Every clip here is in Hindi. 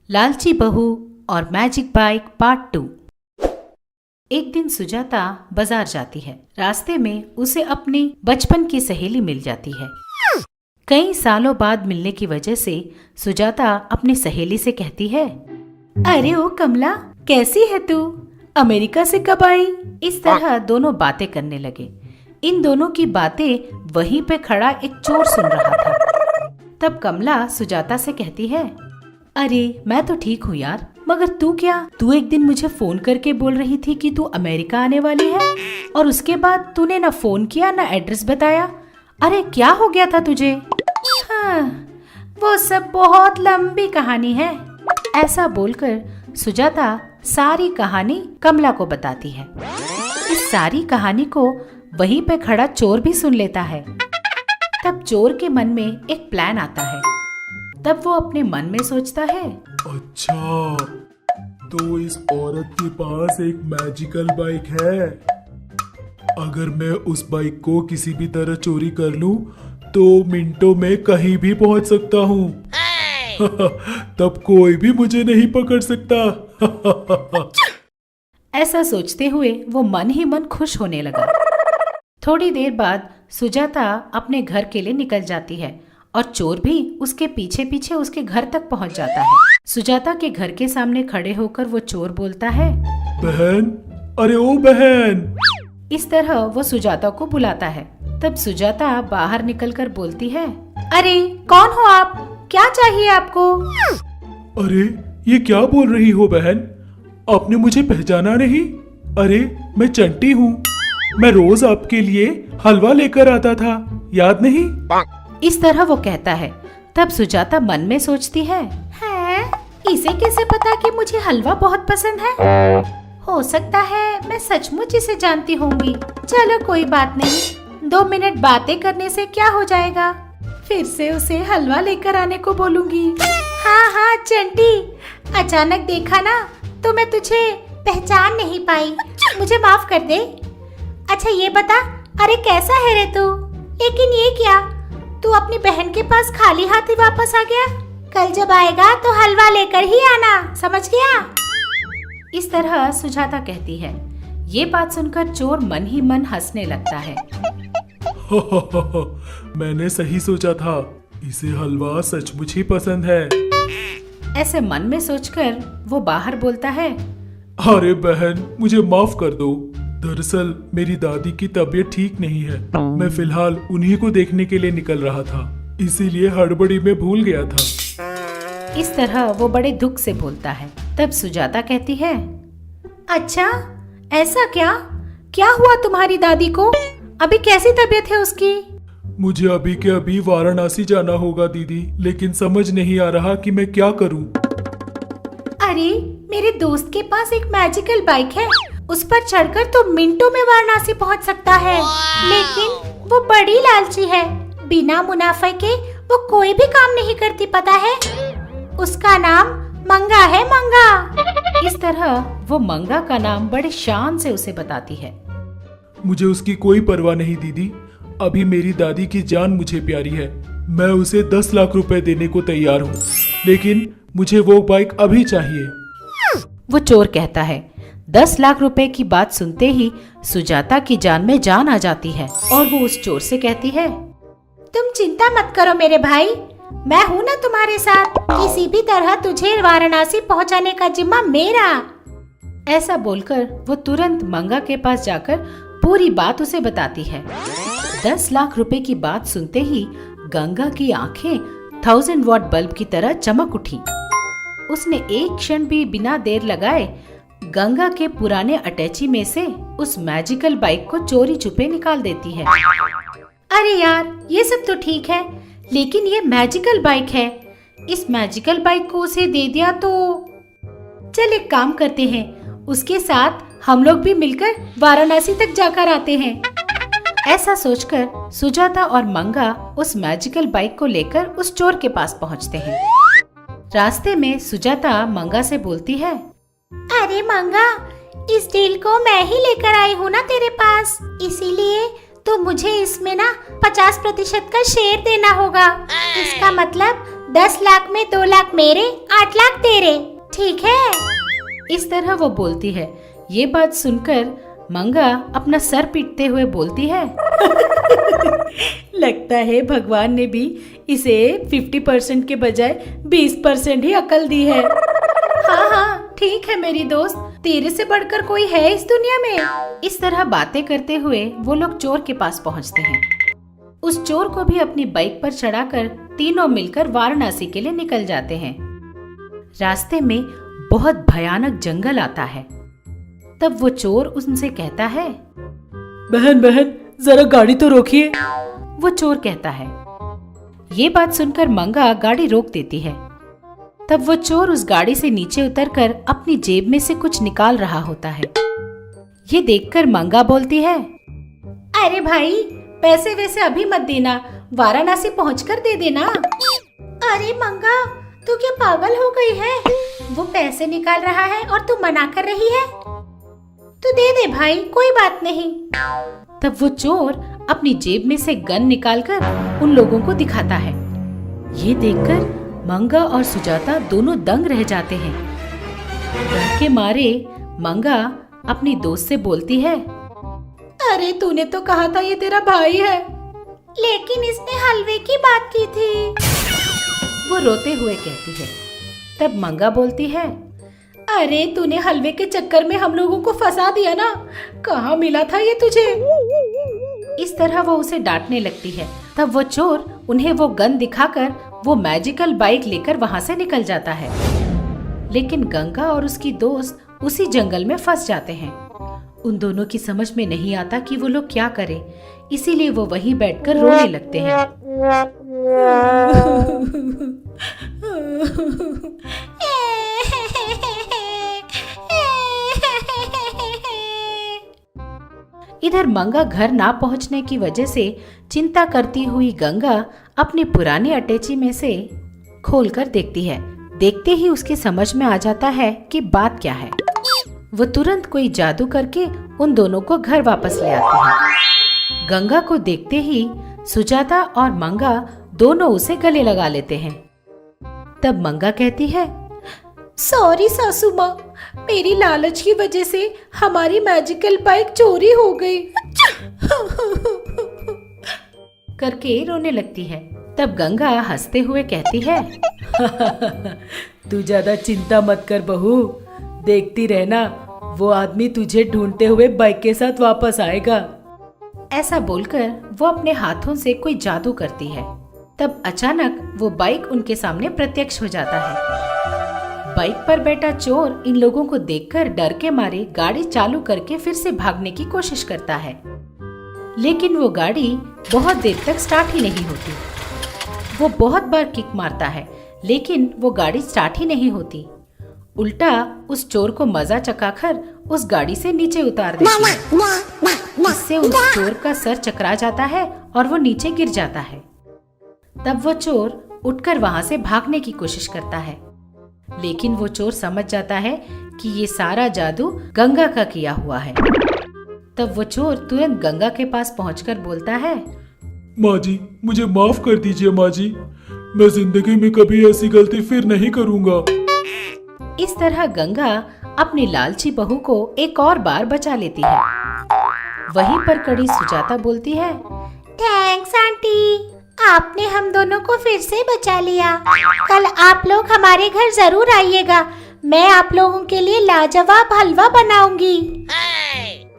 लालची बहू और मैजिक बाइक पार्ट 2। एक दिन सुजाता बाजार जाती है। रास्ते में उसे अपनी बचपन की सहेली मिल जाती है। कई सालों बाद मिलने की वजह से सुजाता अपनी सहेली से कहती है, अरे ओ कमला, कैसी है तू? अमेरिका से कब आई? इस तरह दोनों बातें करने लगे। इन दोनों की बातें वहीं पे खड़ा एक चोर सुन रहा था। तब कमला सुजाता से कहती है, अरे मैं तो ठीक हूँ यार, मगर तू क्या? तू एक दिन मुझे फोन करके बोल रही थी कि तू अमेरिका आने वाली है, और उसके बाद तूने ना फोन किया ना एड्रेस बताया। अरे क्या हो गया था तुझे? हाँ, वो सब बहुत लंबी कहानी है। ऐसा बोलकर सुजाता सारी कहानी कमला को बताती है। इस सारी कहानी को वहीं पे खड़ा चोर भी सुन लेता है। तब चोर के मन में एक प्लान आता है। तब वो अपने मन में सोचता है, अच्छा, तो इस औरत के पास एक मैजिकल बाइक है। अगर मैं उस बाइक को किसी भी तरह चोरी कर लूं, तो मिनटों में कहीं भी पहुंच सकता हूं। तब कोई भी मुझे नहीं पकड़ सकता। ऐसा सोचते हुए वो मन ही मन खुश होने लगा। थोड़ी देर बाद सुजाता अपने घर के लिए निकल जाती है और चोर भी उसके पीछे पीछे उसके घर तक पहुंच जाता है। सुजाता के घर के सामने खड़े होकर वो चोर बोलता है, बहन, अरे ओ बहन। इस तरह वो सुजाता को बुलाता है। तब सुजाता बाहर निकलकर बोलती है, अरे कौन हो आप? क्या चाहिए आपको? अरे ये क्या बोल रही हो बहन? आपने मुझे पहचाना नहीं? अरे मैं चंटी हूँ। मैं रोज आपके लिए हलवा लेकर आता था, याद नहीं? इस तरह वो कहता है। तब सुजाता मन में सोचती है, इसे कैसे पता कि मुझे हलवा बहुत पसंद है? हो सकता है मैं सचमुच इसे जानती होंगी। चलो कोई बात नहीं, 2 मिनट बातें करने से क्या हो जाएगा। फिर से उसे हलवा लेकर आने को बोलूंगी। हाँ चंटी, अचानक देखा ना तो मैं तुझे पहचान नहीं पाई, मुझे माफ कर दे। अच्छा ये बता, अरे कैसा है रे तू? लेकिन ये क्या, तू अपनी बहन के पास खाली हाथ ही वापस आ गया? कल जब आएगा तो हलवा लेकर ही आना, समझ गया? इस तरह सुजाता कहती है। ये बात सुनकर चोर मन ही मन हंसने लगता है। मैंने सही सोचा था, इसे हलवा सचमुच ही पसंद है। ऐसे मन में सोचकर वो बाहर बोलता है, अरे बहन, मुझे माफ कर दो। दरअसल मेरी दादी की तबीयत ठीक नहीं है। मैं फिलहाल उन्हीं को देखने के लिए निकल रहा था, इसीलिए हड़बड़ी में भूल गया था। इस तरह वो बड़े दुख से बोलता है। तब सुजाता कहती है, अच्छा ऐसा क्या? क्या हुआ तुम्हारी दादी को? अभी कैसी तबीयत है उसकी? मुझे अभी के अभी वाराणसी जाना होगा दीदी, लेकिन समझ नहीं आ रहा कि मैं क्या करूं। अरे मेरे दोस्त के पास एक मैजिकल बाइक है, उस पर चढ़कर तो मिनटों में वाराणसी पहुंच सकता है। लेकिन वो बड़ी लालची है, बिना मुनाफे के वो कोई भी काम नहीं करती, पता है? उसका नाम मंगा है, मंगा। इस तरह वो मंगा का नाम बड़े शान से उसे बताती है। मुझे उसकी कोई परवाह नहीं दीदी, अभी मेरी दादी की जान मुझे प्यारी है। मैं उसे 10 लाख रुपए देने को तैयार हूँ, लेकिन मुझे वो बाइक अभी चाहिए। वो चोर कहता है। 10 लाख रुपए की बात सुनते ही सुजाता की जान में जान आ जाती है और वो उस चोर से कहती है, तुम चिंता मत करो मेरे भाई, मैं हूँ ना तुम्हारे साथ। किसी भी तरह तुझे वाराणसी पहुँचाने का जिम्मा मेरा। ऐसा बोलकर वो तुरंत मंगा के पास जाकर पूरी बात उसे बताती है। 10 लाख रुपए की बात सुनते ही गंगा की आंखें 1000 वॉट बल्ब की तरह चमक उठी। उसने एक क्षण भी बिना देर लगाए गंगा के पुराने अटैची में से उस मैजिकल बाइक को चोरी छुपे निकाल देती है। अरे यार, ये सब तो ठीक है, लेकिन ये मैजिकल बाइक है। इस मैजिकल बाइक को उसे दे दिया तो चल एक काम करते हैं, उसके साथ हम लोग भी मिलकर वाराणसी तक जाकर आते हैं। ऐसा सोचकर सुजाता और मंगा उस मैजिकल बाइक को लेकर उस चोर के पास पहुंचते हैं। रास्ते में सुजाता मंगा से बोलती है, अरे मंगा, इस डील को मैं ही लेकर आई हूँ ना तेरे पास, इसीलिए तो मुझे इसमें ना 50% का शेयर देना होगा। इसका मतलब 10 लाख में 2 लाख मेरे, 8 लाख तेरे, ठीक है? इस तरह वो बोलती है। ये बात सुनकर मंगा अपना सर पीटते हुए बोलती है लगता है भगवान ने भी इसे 50% के बजाय 20% ही अकल दी है। हाँ हाँ ठीक है मेरी दोस्त, तेरे से बढ़कर कोई है इस दुनिया में। इस तरह बातें करते हुए वो लोग चोर के पास पहुंचते हैं। उस चोर को भी अपनी बाइक पर चढ़ाकर तीनों मिलकर वाराणसी के लिए निकल जाते हैं। रास्ते में बहुत भयानक जंगल आता है। तब वो चोर उनसे कहता है, बहन बहन जरा गाड़ी तो रोकिए। वो चोर कहता है। ये बात सुनकर मंगा गाड़ी रोक देती है। तब वो चोर उस गाड़ी से नीचे उतरकर अपनी जेब में से कुछ निकाल रहा होता है। ये देखकर मंगा बोलती है, अरे भाई पैसे वैसे अभी मत देना, वाराणसी पहुंचकर दे देना। अरे मंगा तू क्या पागल हो गई है? वो पैसे निकाल रहा है और तू मना कर रही है। तू दे दे भाई, कोई बात नहीं। तब वो चोर अपनी जेब में से गन निकालकर उन लोगों को दिखाता है। ये देखकर मंगा और सुजाता दोनों दंग रह जाते हैं। डर के मारे मंगा अपनी दोस्त से बोलती है, अरे तूने तो कहा था ये तेरा भाई है, लेकिन इसने हलवे की बात की थी। वो रोते हुए कहती है। तब मंगा बोलती है, अरे तूने हलवे के चक्कर में हम लोगों को फंसा दिया ना, कहाँ मिला था ये तुझे? इस तरह वो उसे डांटने लगती है। तब वो चोर उन्हें वो गन दिखाकर वो मैजिकल बाइक लेकर वहाँ से निकल जाता है। लेकिन गंगा और उसकी दोस्त उसी जंगल में फंस जाते हैं। उन दोनों की समझ में नहीं आता कि वो लोग क्या करें, इसीलिए वो वहीं बैठकर रोने लगते हैं। इधर मंगा घर ना पहुंचने की वजह से चिंता करती हुई गंगा अपनी पुरानी अटैची में से खोलकर देखती है। देखते ही उसकी समझ में आ जाता है कि बात क्या है। वो तुरंत कोई जादू करके उन दोनों को घर वापस ले आती है। गंगा को देखते ही सुजाता और मंगा दोनों उसे गले लगा लेते हैं। तब मंगा कहती है, सॉरी सासू माँ, मेरी लालच की वजह से हमारी मैजिकल बाइक चोरी हो गई करके रोने लगती है। तब गंगा हंसते हुए कहती है, तू ज्यादा चिंता मत कर बहू, देखती रहना वो आदमी तुझे ढूंढते हुए बाइक के साथ वापस आएगा। ऐसा बोलकर वो अपने हाथों से कोई जादू करती है। तब अचानक वो बाइक उनके सामने प्रत्यक्ष हो जाता है। बाइक पर बैठा चोर इन लोगों को देखकर डर के मारे गाड़ी चालू करके फिर से भागने की कोशिश करता है, लेकिन वो गाड़ी बहुत देर तक स्टार्ट ही नहीं होती। वो बहुत बार किक मारता है, लेकिन वो गाड़ी स्टार्ट ही नहीं होती। उल्टा उस चोर को मजा चखाकर उस गाड़ी से नीचे उतार देती है। इससे उस चोर का सर चकरा जाता है और वो नीचे गिर जाता है। तब वो चोर उठकर वहां से भागने की कोशिश करता है, लेकिन वो चोर समझ जाता है कि ये सारा जादू गंगा का किया हुआ है। तब वो चोर तुरंत गंगा के पास पहुंचकर बोलता है, माँ जी मुझे माफ कर दीजिए माँ जी, मैं जिंदगी में कभी ऐसी गलती फिर नहीं करूँगा। इस तरह गंगा अपनी लालची बहू को एक और बार बचा लेती है। वहीं पर खड़ी सुजाता बोलती है, थैंक्स आंटी, आपने हम दोनों को फिर से बचा लिया। कल आप लोग हमारे घर जरूर आइएगा, मैं आप लोगों के लिए लाजवाब हलवा बनाऊंगी।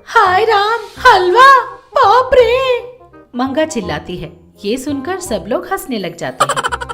हाय राम, हलवा, बाप रे! मंगा चिल्लाती है। ये सुनकर सब लोग हंसने लग जाते हैं।